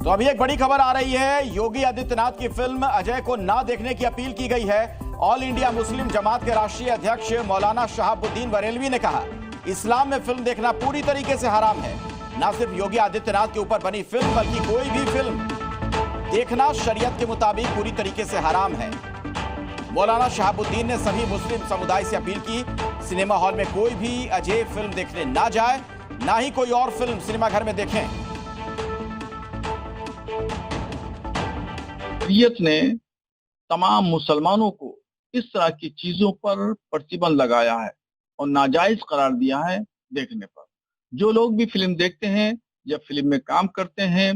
तो अभी एक बड़ी खबर आ रही है। योगी आदित्यनाथ की फिल्म अजय को ना देखने की अपील की गई है। ऑल इंडिया मुस्लिम जमात के राष्ट्रीय अध्यक्ष मौलाना शहाबुद्दीन बरेलवी ने कहा, इस्लाम में फिल्म देखना पूरी तरीके से हराम है। न सिर्फ योगी आदित्यनाथ के ऊपर बनी फिल्म बल्कि कोई भी फिल्म देखना शरीयत के मुताबिक पूरी तरीके से हराम है। मौलाना शहाबुद्दीन ने सभी मुस्लिम समुदाय से अपील की, सिनेमा हॉल में कोई भी अजय फिल्म देखने ना जाए, ना ही कोई और फिल्म सिनेमाघर में देखें। शरीयत ने तमाम मुसलमानों को इस तरह की चीजों पर प्रतिबंध लगाया है और नाजायज करार दिया है देखने पर। जो लोग भी फिल्म देखते हैं या फिल्म में काम करते हैं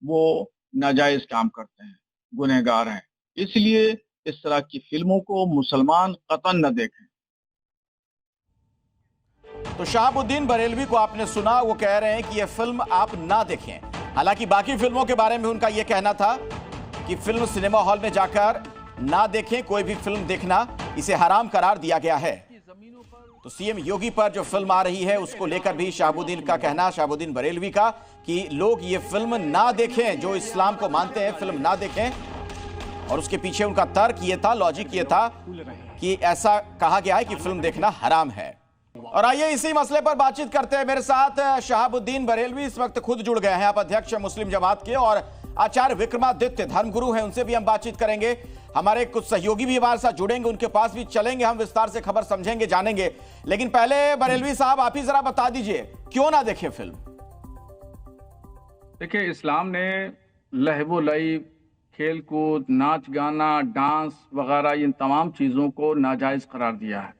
वो नाजायज काम करते हैं, गुनहगार हैं। इसलिए इस तरह की फिल्मों को मुसलमान कतन न देखें। तो शहाबुद्दीन बरेलवी को आपने सुना, वो कह रहे हैं कि यह फिल्म आप ना देखें। हालांकि बाकी फिल्मों के बारे में उनका यह कहना था कि फिल्म सिनेमा हॉल में जाकर ना देखें, कोई भी फिल्म देखना इसे हराम करार दिया गया है। तो सीएम योगी पर जो फिल्म आ रही है उसको लेकर भी शहाबुद्दीन बरेलवी का कि लोग ये फिल्म ना देखें, जो इस्लाम को मानते हैं फिल्म ना देखें। और उसके पीछे उनका तर्क ये था, लॉजिक ये था कि ऐसा कहा गया है कि फिल्म देखना हराम है। और आइए इसी मसले पर बातचीत करते हैं। मेरे साथ शहाबुद्दीन बरेलवी इस वक्त खुद जुड़ गए हैं, आप अध्यक्ष मुस्लिम जमात के, और आचार्य विक्रमादित्य धर्मगुरु हैं, उनसे भी हम बातचीत करेंगे। हमारे कुछ सहयोगी भी हमारे साथ जुड़ेंगे, उनके पास भी चलेंगे, हम विस्तार से खबर समझेंगे, जानेंगे। लेकिन पहले बरेलवी साहब आप ही जरा बता दीजिए, क्यों ना देखें फिल्म? देखिए, इस्लाम ने लहवो लईब, खेल कूद, नाच गाना, डांस वगैरह इन तमाम चीज़ों को नाजायज़ करार दिया है।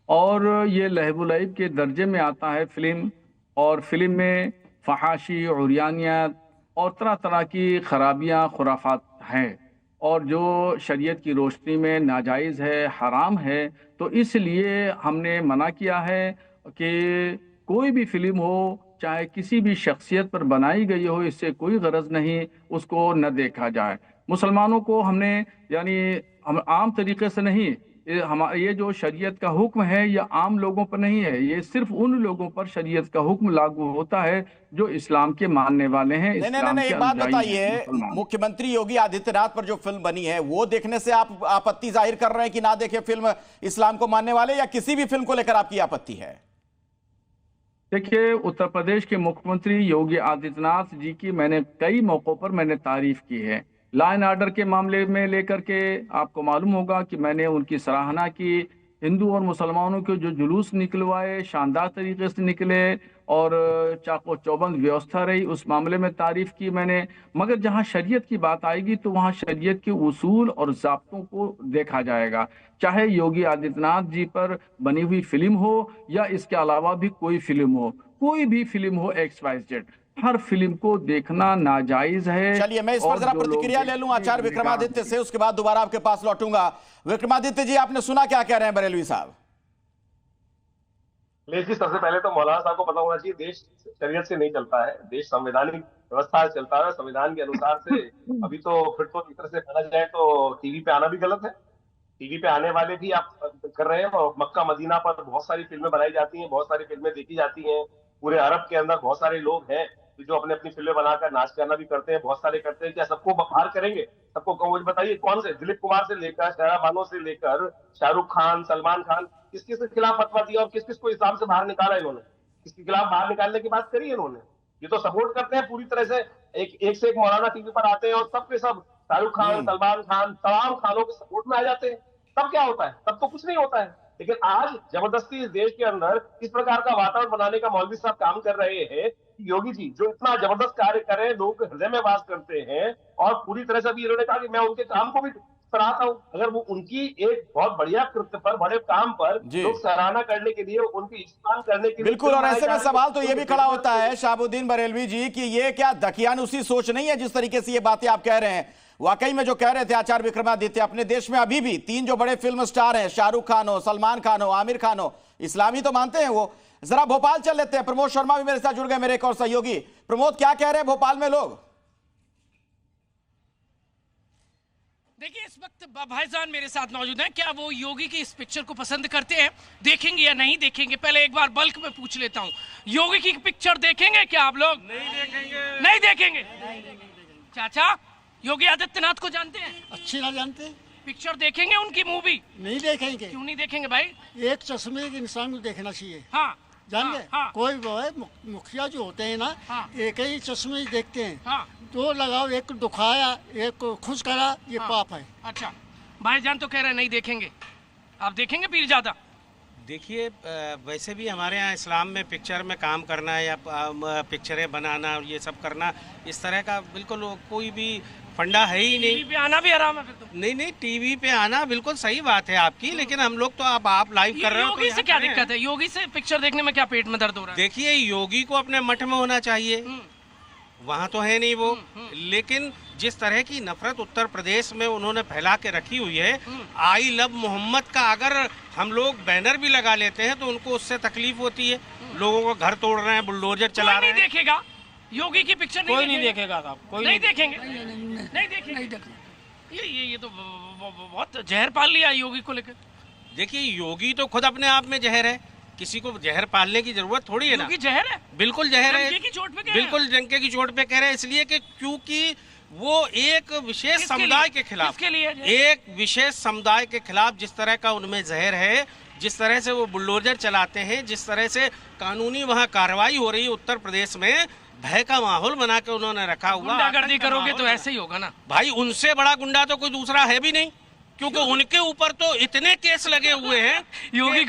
और ये लहवो लईब के दर्जे में आता है फिल्म, और फिल्म में फहाशी, उरियानियत और तरह तरह की खराबियाँ, खुराफात हैं, और जो शरीयत की रोशनी में नाजायज़ है, हराम है। तो इसलिए हमने मना किया है कि कोई भी फिल्म हो, चाहे किसी भी शख्सियत पर बनाई गई हो, इससे कोई गरज नहीं उसको न देखा जाए। मुसलमानों को हमने हम आम तरीके से नहीं, ये जो शरीयत का हुक्म है ये आम लोगों पर नहीं है, ये सिर्फ उन लोगों पर शरीयत का हुक्म लागू होता है जो इस्लाम के मानने वाले हैं। नहीं, एक बात बताइए, मुख्यमंत्री योगी आदित्यनाथ पर जो फिल्म बनी है वो देखने से आप आपत्ति जाहिर कर रहे हैं कि ना देखे फिल्म इस्लाम को मानने वाले, या किसी भी फिल्म को लेकर आपकी आपत्ति है? देखिए, उत्तर प्रदेश के मुख्यमंत्री योगी आदित्यनाथ जी की मैंने कई मौकों पर मैंने तारीफ की है। लॉ एंड ऑर्डर के मामले में लेकर के आपको मालूम होगा कि मैंने उनकी सराहना की। हिंदू और मुसलमानों के जो जुलूस निकलवाए, शानदार तरीके से निकले, और चाको चौबंद व्यवस्था रही, उस मामले में तारीफ की मैंने। मगर जहां शरीयत की बात आएगी तो वहां शरीयत के उसूल और ज़ाब्तों को देखा जाएगा, चाहे योगी आदित्यनाथ जी पर बनी हुई फिल्म हो या इसके अलावा भी कोई फिल्म हो, कोई भी फिल्म हो, XYZ, हर फिल्म को देखना नाजायज है। चलिए, मैं इस पर जरा प्रतिक्रिया ले लूं आचार्य विक्रमादित्य से, उसके बाद दोबारा आपके पास लौटूंगा। विक्रमादित्य जी, आपने सुना क्या कह रहे हैं बरेलवी साहब? लेकिन सबसे पहले तो मौलाना साहब को पता होना चाहिए, देश शरीयत से नहीं चलता है, देश संवैधानिक व्यवस्था से चलता है, संविधान के अनुसार से। अभी तो फिर तो एक तरह से माना जाए तो टीवी पे आना भी गलत है। टीवी पे आने वाले भी आप कर रहे हैं, और मक्का मदीना पर बहुत सारी फिल्में बनाई जाती हैं, बहुत सारी फिल्में देखी जाती हैं। पूरे अरब के अंदर बहुत सारे लोग हैं जो अपने अपनी फिल्में बनाकर नाच गाना भी करते हैं, बहुत सारे करते हैं। क्या सबको बाहर करेंगे? सबको मुझे बताइए, कौन से दिलीप कुमार से लेकर, शहरा बानो से लेकर शाहरुख खान, सलमान खान, किस किस के खिलाफ फतवा दिया और किस किस को इस्लाम से बाहर निकाला इन्होंने? किसके खिलाफ बाहर निकालने की बात करी इन्होंने? ये तो सपोर्ट करते हैं पूरी तरह से। एक से एक मौलाना टीवी पर आते हैं और सब के सब शाहरुख खान, सलमान खान, तमाम खानों के सपोर्ट में आ जाते हैं। तब क्या होता है? तब तो कुछ नहीं होता है। लेकिन आज जबरदस्ती इस देश के अंदर इस प्रकार का वातावरण बनाने का मौलवी साहब काम कर रहे हैं। योगी जी जो इतना जबरदस्त कार्य कर रहे हैं, लोग के हृदय में वास करते हैं, और पूरी तरह से अभी इन्होंने कहा कि मैं उनके काम को भी सराहता हूं। अगर वो उनकी एक बहुत बढ़िया कृत्य पर, बड़े काम पर लोग सराहना करने के लिए, उनकी इज्तिमाल करने के लिए, बिल्कुल। और ऐसे में सवाल तो ये भी खड़ा होता है शहाबुद्दीन बरेलवी जी कि ये क्या दकियानुसी सोच नहीं है जिस तरीके से ये बातें आप कह रहे हैं? वाकई में जो कह रहे थे आचार्य विक्रमादित्य, अपने देश में अभी भी 3 जो बड़े फिल्म स्टार हैं, शाहरुख खान हो, सलमान खान हो, आमिर खान हो, इस्लामी तो मानते हैं वो। जरा भोपाल चल लेते हैं, प्रमोद शर्मा भी मेरे साथ जुड़ गए, मेरे एक और सहयोगी। प्रमोद, क्या कह रहे हैं भोपाल में लोग? देखिए, इस वक्त भाईजान मेरे साथ मौजूद हैं। क्या वो योगी की इस पिक्चर को पसंद करते हैं, देखेंगे या नहीं देखेंगे? पहले एक बार बल्क में पूछ लेता हूं, योगी की पिक्चर देखेंगे क्या आप लोग? नहीं देखेंगे। नहीं देखेंगे? चाचा योगी आदित्यनाथ को जानते हैं? अच्छी ना जानते? पिक्चर देखेंगे उनकी मूवी? नहीं देखेंगे। क्यों नहीं देखेंगे भाई? एक चश्मे के इंसान को देखना चाहिए। हाँ जान हाँ, गए? हाँ, कोई वो है मुखिया जो होते हैं ना, हाँ, एक ही चश्मे देखते हैं। हाँ, दो लगाओ, एक को दुखाया एक को खुश करा, ये हाँ, पाप है। अच्छा भाईजान तो कह रहे हैं नहीं देखेंगे, आप देखेंगे पीरजादा? देखिए वैसे भी हमारे यहाँ इस्लाम में पिक्चर में काम करना या पिक्चरें बनाना और ये सब करना इस तरह का बिल्कुल कोई भी फंडा है ही नहीं। टीवी पे आना भी हराम है फिर तो। नहीं टीवी पे आना बिल्कुल सही बात है आपकी, लेकिन हम लोग तो अब आप लाइव कर रहे हो। योगी से क्या दिक्कत है? योगी से पिक्चर देखने में क्या पेट में दर्द हो रहा है? देखिए योगी को अपने मठ में होना चाहिए, वहाँ तो है नहीं वो, लेकिन जिस तरह की नफरत उत्तर प्रदेश में उन्होंने फैला के रखी हुई है, आई लव मोहम्मद का अगर हम लोग बैनर भी लगा लेते हैं तो उनको उससे तकलीफ होती है। लोगों को घर तोड़ रहे हैं, बुलडोजर चला रहे हैं। नहीं देखेगा योगी की पिक्चर? कोई नहीं देखेगा साहब, कोई नहीं देखेंगे, नहीं देखेंगे। ये तो बहुत जहर पाल लिया योगी को लेकर। देखिए योगी तो खुद अपने आप में जहर है, किसी को जहर पालने की जरूरत थोड़ी है ना। योगी जहर है? बिल्कुल जहर है, डंके की चोट पे कह रहे हैं? बिल्कुल डंके की चोट पे कह रहे हैं, इसलिए कि क्योंकि वो एक विशेष समुदाय के खिलाफ, एक विशेष समुदाय के खिलाफ जिस तरह का उनमें जहर है, जिस तरह से वो बुलडोजर चलाते हैं, जिस तरह से कानूनी वहाँ कार्रवाई हो रही है उत्तर प्रदेश में, भय का माहौल बना के उन्होंने रखा हुआ। गुंडागर्दी करोगे तो ऐसे ही होगा ना भाई, उनसे बड़ा गुंडा तो कोई दूसरा है भी नहीं, क्योंकि उनके ऊपर तो इतने केस लगे हुए हैं। योगी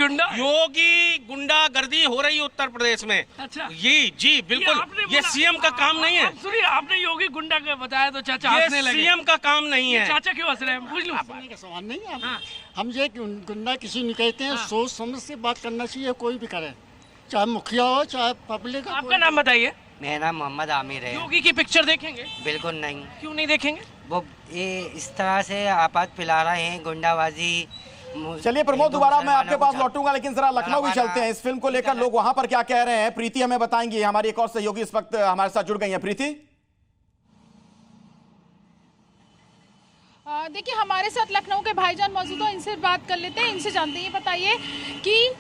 गुंडागर्दी हो रही है उत्तर प्रदेश में। अच्छा जी बिल्कुल, ये सीएम का काम नहीं है। सुनिए, आपने योगी गुंडा का बताया तो चाचा हंसने लगे। सीएम का काम नहीं है। चाचा क्यों हंस रहे हैं? पूछ लो। का सवाल नहीं है। हम ये गुंडा किसी नहीं कहते हैं, सोच समझ से बात करना चाहिए, कोई भी करे, चाहे मुखिया हो चाहे पब्लिक। आपका नाम बताइए। मेरा नाम मोहम्मद आमिर है। योगी की पिक्चर देखेंगे? बिल्कुल नहीं। क्यों नहीं देखेंगे? वो ये इस तरह से आपात फैला रहे हैं, गुंडाबाजी। चलिए प्रमोद, दोबारा मैं आपके पास लौटूंगा, लेकिन जरा लखनऊ भी चलते हैं। इस फिल्म को लेकर लोग वहां पर क्या कह रहे हैं, प्रीति हमें बताएंगी। हमारी एक और सहयोगी इस वक्त हमारे साथ जुड़ गई हैं। प्रीति, देखिए हमारे साथ लखनऊ के भाईजान मौजूद हो, इनसे बात कर लेते हैं, इनसे जानते हैं। बताइए कि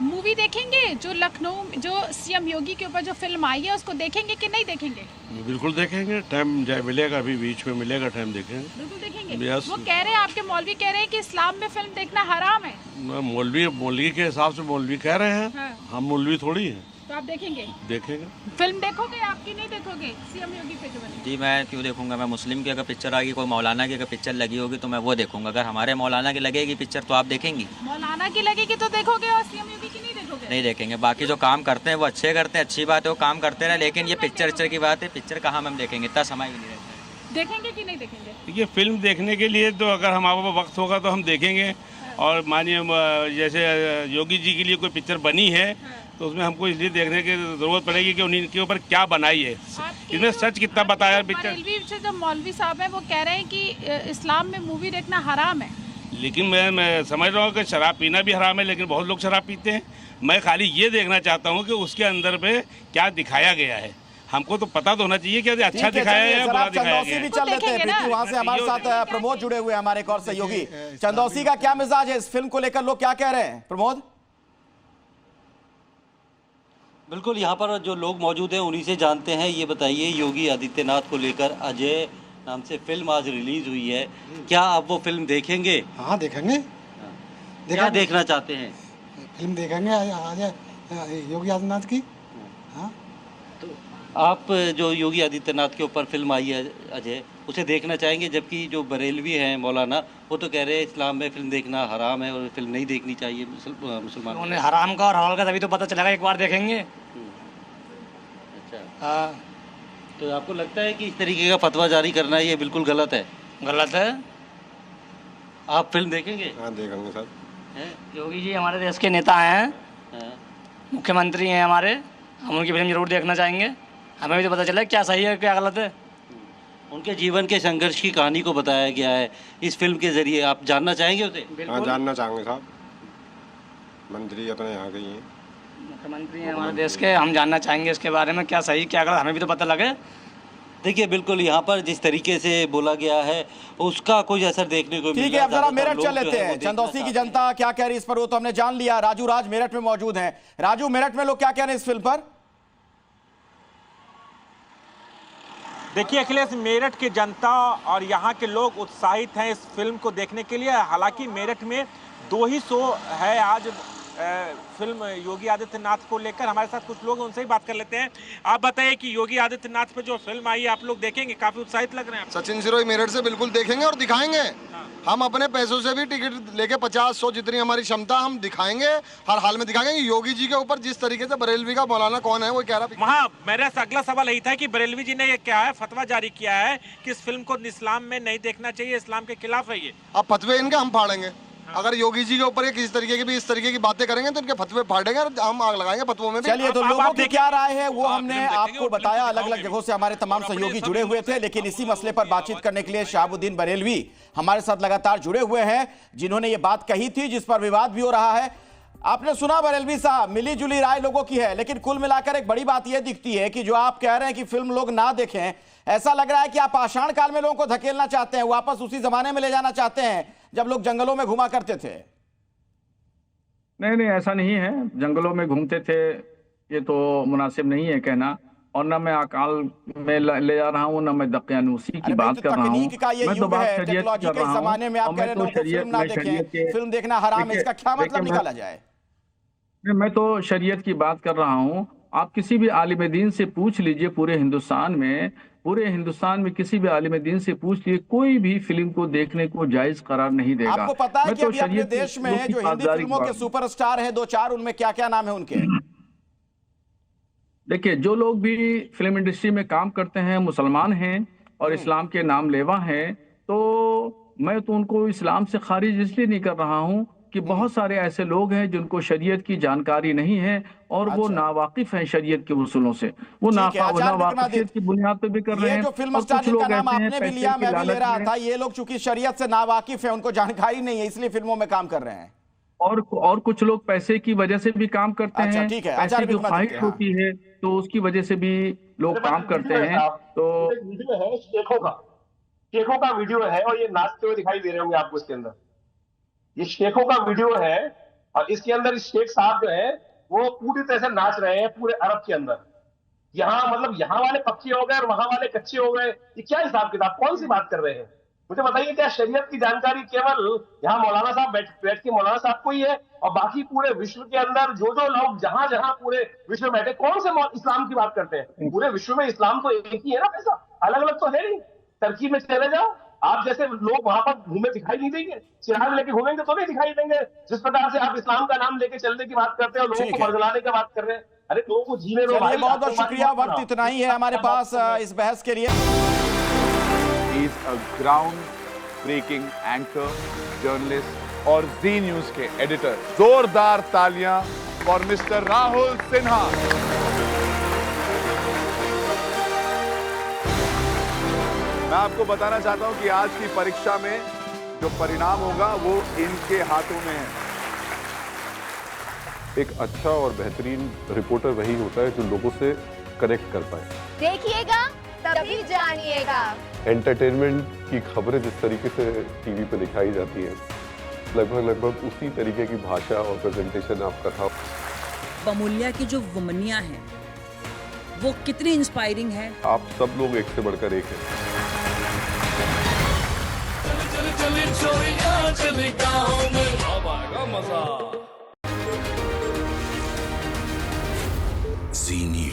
मूवी देखेंगे जो लखनऊ, जो सीएम योगी के ऊपर जो फिल्म आई है, उसको देखेंगे कि नहीं देखेंगे? बिल्कुल देखेंगे, टाइम मिलेगा, अभी बीच में मिलेगा टाइम, देखेंगे। बिल्कुल देखेंगे। yes. वो कह रहे हैं, आपके मौलवी कह रहे हैं कि इस्लाम में फिल्म देखना हराम है। मौलवी के हिसाब से मौलवी कह रहे हैं। हाँ। हम मौलवी थोड़ी हैं। तो आप देखेंगे? देखेंगे। फिल्म देखोगे आपकी? नहीं देखोगे सीएम योगी पे जो बनी? जी मैं क्यों देखूंगा, मैं मुस्लिम की अगर पिक्चर आ गई, कोई मौलाना की अगर पिक्चर लगी होगी तो मैं वो देखूंगा। अगर हमारे मौलाना की लगेगी पिक्चर तो आप देखेंगी? मौलाना की लगेगी तो देखोगे, और सीएम योगी की नहीं देखोगे? नहीं देखेंगे। बाकी जो काम करते हैं वो अच्छे करते हैं, अच्छी बात है, वो काम करते रहे, लेकिन ये पिक्चर की बात है, पिक्चर कहाँ हम देखेंगे, इतना समय भी नहीं रहता है। देखेंगे कि नहीं देखेंगे? देखिए फिल्म देखने के लिए तो अगर हमारे पास वक्त होगा तो हम देखेंगे। और मानिए जैसे योगी जी के लिए कोई पिक्चर बनी है तो उसमें हमको इसलिए देखने की जरूरत पड़ेगी कि उनके ऊपर क्या बनाई है, इसमें सच कितना बताया पिक्चर। से जो मौलवी साहब हैं वो कह रहे हैं कि इस्लाम में मूवी देखना हराम है। लेकिन मैं समझ रहा हूँ कि शराब पीना भी हराम है, लेकिन बहुत लोग शराब पीते हैं। मैं खाली ये देखना चाहता हूँ कि उसके अंदर पे क्या दिखाया गया है, हमको तो पता तो होना चाहिए कि अच्छा दिखाया है या बुरा दिखाया गया है। भी चल लेते हैं प्रीति, वहां से हमारे साथ प्रमोद जुड़े हुए हमारे एक और सहयोगी। चंदौसी का क्या मिजाज है इस फिल्म को लेकर, लोग क्या कह रहे हैं? प्रमोद। बिल्कुल, यहाँ पर जो लोग मौजूद हैं उन्हीं से जानते हैं। ये बताइए, योगी आदित्यनाथ को लेकर अजय नाम से फिल्म आज रिलीज हुई है, क्या आप वो फिल्म देखेंगे? हाँ देखेंगे। क्या देखना चाहते हैं? फिल्म देखेंगे अजय योगी आदित्यनाथ की। हाँ तो आप जो योगी आदित्यनाथ के ऊपर फिल्म आई है अजय, उसे देखना चाहेंगे? जबकि जो बरेलवी हैं मौलाना, वो तो कह रहे हैं इस्लाम में फिल्म देखना हराम है और फिल्म नहीं देखनी चाहिए मुसलमान। उन्होंने हराम का और हलाल का तभी तो पता चलेगा, एक बार देखेंगे। अच्छा हाँ। तो आपको लगता है कि इस तरीके का फतवा जारी करना ये बिल्कुल गलत है? गलत है। आप फिल्म देखेंगे? हाँ देखेंगे सर। योगी जी हमारे देश के नेता हैं, मुख्यमंत्री हैं हमारे, हम उनकी फिल्म जरूर देखना चाहेंगे। हमें भी तो पता चला क्या सही है क्या गलत है। उनके जीवन के संघर्ष की कहानी को बताया गया है इस फिल्म के जरिए, आप जानना चाहेंगे उसे? हाँ जानना चाहेंगे साहब, मंत्री अपने यहाँ के ही हैं, मुख्यमंत्री हैं हमारे देश के, हम जानना चाहेंगे इसके बारे में क्या सही क्या गलत, हमें भी तो पता लगे। देखिए बिल्कुल, यहाँ पर जिस तरीके से बोला गया है उसका कोई असर देखने को ठीक है। अब जरा मेरठ चल लेते हैं, चंदौसी की जनता क्या कह रही है इस पर वो तो हमने जान लिया। राजू राज मेरठ में मौजूद हैं। राजू, मेरठ में लोग क्या कह रहे हैं इस फिल्म पर? देखिए अखिलेश, मेरठ की जनता और यहाँ के लोग उत्साहित हैं इस फिल्म को देखने के लिए। हालांकि मेरठ में 2 ही शो है आज फिल्म योगी आदित्यनाथ को लेकर। हमारे साथ कुछ लोग, उनसे ही बात कर लेते हैं। आप बताइए कि योगी आदित्यनाथ पे जो फिल्म आई है आप लोग देखेंगे? काफी उत्साहित लग रहे हैं। सचिन सिरोही मेरठ से बिल्कुल देखेंगे और दिखाएंगे। हम अपने पैसों से भी टिकट लेके 50-100 जितनी हमारी क्षमता हम दिखाएंगे, हर हाल में दिखाएंगे। योगी जी के ऊपर जिस तरीके से बरेलवी का मौलाना कौन है वो कह रहा। वहाँ मेरा अगला सवाल यही था कि बरेलवी जी ने ये क्या है फतवा जारी किया है कि इस फिल्म को इस्लाम में नहीं देखना चाहिए, इस्लाम के खिलाफ है ये। अब फतवे इनके हम फाड़ेंगे। अगर योगी जी के ऊपर ये किसी तरीके की भी इस तरीके की बातें करेंगे तो इनके फतवे फाड़ेंगे और हम आग लगाएंगे फतवों में भी। चलिए, तो लोगों की क्या राय है वो हमने आपको बताया। अलग अलग जगहों से हमारे तमाम सहयोगी जुड़े हुए थे, लेकिन इसी मसले पर बातचीत करने के लिए शहाबुद्दीन बरेलवी हमारे साथ लगातार जुड़े हुए हैं, जिन्होंने ये बात कही थी जिस पर विवाद भी हो रहा है। आपने सुना बरेलवी साहब, मिली जुली राय लोगों की है, लेकिन कुल मिलाकर एक बड़ी बात यह दिखती है कि जो आप कह रहे हैं कि फिल्म लोग ना देखें, ऐसा लग रहा है कि आप आषाढ़ काल में लोगों को धकेलना चाहते हैं, वापस उसी जमाने में ले जाना चाहते हैं जब लोग जंगलों में घुमा करते थे। नहीं, ऐसा नहीं है। जंगलों में घूमते थे ये तो मुनासिब नहीं है कहना, और ना मैं अकाल में ले जा रहा हूँ, ना मैं दकियानूसी की बात कर रहा हूँ। मैं तो बात शरीयत कर रहा हूँ। जमाने में आप कह रहे हैं लोगों को फिल्म ना देखें, फिल्म देखना हराम है, इसका क्या मतलब निकाला जाए? मैं तो शरीयत की बात कर रहा हूँ। आप किसी भी आलिम दीन से पूछ लीजिए पूरे हिंदुस्तान में किसी भी आलिम दीन से पूछ लीजिए, कोई भी फिल्म को देखने को जायज करार नहीं देगा। आपको पता है कि अभी अपने देश में जो हिंदी फिल्मों के सुपरस्टार हैं 2-4, उनमें क्या क्या नाम है उनके? देखिए, जो लोग भी फिल्म इंडस्ट्री में काम करते हैं मुसलमान हैं और इस्लाम के नाम लेवा हैं, तो मैं तो उनको इस्लाम से खारिज इसलिए नहीं कर रहा हूँ कि बहुत सारे ऐसे लोग हैं जिनको शरीयत की जानकारी नहीं है और वो नावाकिफ हैं शरीयत के उसूलों से। वो नावाकिफियत की बुनियाद पे भी कर रहे हैं। जो फिल्म स्टार जिनका नाम आपने भी लिया, मैं भी ले रहा था, ये लोग चूंकि शरीयत से नावाकिफ हैं, उनको जानकारी नहीं है, इसलिए फिल्मों में काम कर रहे हैं। और कुछ लोग पैसे की वजह से भी काम करते हैं। पैसे की ख्वाहिश होती है तो उसकी वजह से भी लोग काम करते हैं। तो वीडियो है शेखों का वीडियो है और ये नाचते हुए दिखाई दे रहे होंगे आपको इसके अंदर। ये शेखों का वीडियो है और इसके अंदर शेख साहब जो है वो पूरी तरह से नाच रहे हैं पूरे अरब के अंदर। यहाँ मतलब यहाँ वाले पक्के हो गए और वहां वाले कच्चे हो गए, ये क्या हिसाब किताब, कौन सी बात कर रहे हैं? मुझे बताइए, क्या शरीयत की जानकारी केवल यहाँ मौलाना साहब बैठ के मौलाना साहब को ही है और बाकी पूरे विश्व के अंदर जो लोग जहां जहां पूरे विश्व में बैठे कौन से इस्लाम की बात करते हैं? पूरे विश्व में इस्लाम तो एक ही है ना, पैसा अलग अलग तो है नहीं। तरकीब में चले जाओ, आप जैसे लोग वहां पर घूमे दिखाई नहीं देंगे, चिराग लेके घूमेंगे तो नहीं दिखाई देंगे। जिस प्रकार से आप इस्लाम का नाम लेके चलने की बात करते हैं और लोगों को बरगलाने की बात कर रहे हैं, अरे लोगों को जीने दो भाई। बहुत बहुत शुक्रिया, वक्त इतना ही है हमारे पास इस बहस के लिए। He's a ground-breaking anchor, journalist और जी न्यूज के एडिटर। जोरदार तालियां फॉर मिस्टर राहुल सिन्हा। मैं आपको बताना चाहता हूं कि आज की परीक्षा में जो परिणाम होगा वो इनके हाथों में है। एक अच्छा और बेहतरीन रिपोर्टर वही होता है जो लोगों से कनेक्ट कर पाए। देखिएगा तभी जानिएगा। एंटरटेनमेंट की खबरें जिस तरीके से टीवी पे दिखाई जाती हैं, लगभग उसी तरीके की भाषा और प्रेजेंटेशन आपका था। बमुलिया की जो वुमनिया है वो कितनी इंस्पायरिंग है। आप सब लोग एक से बढ़कर एक हैं। चले गाँव में अब आएगा मजा। जी न्यूज।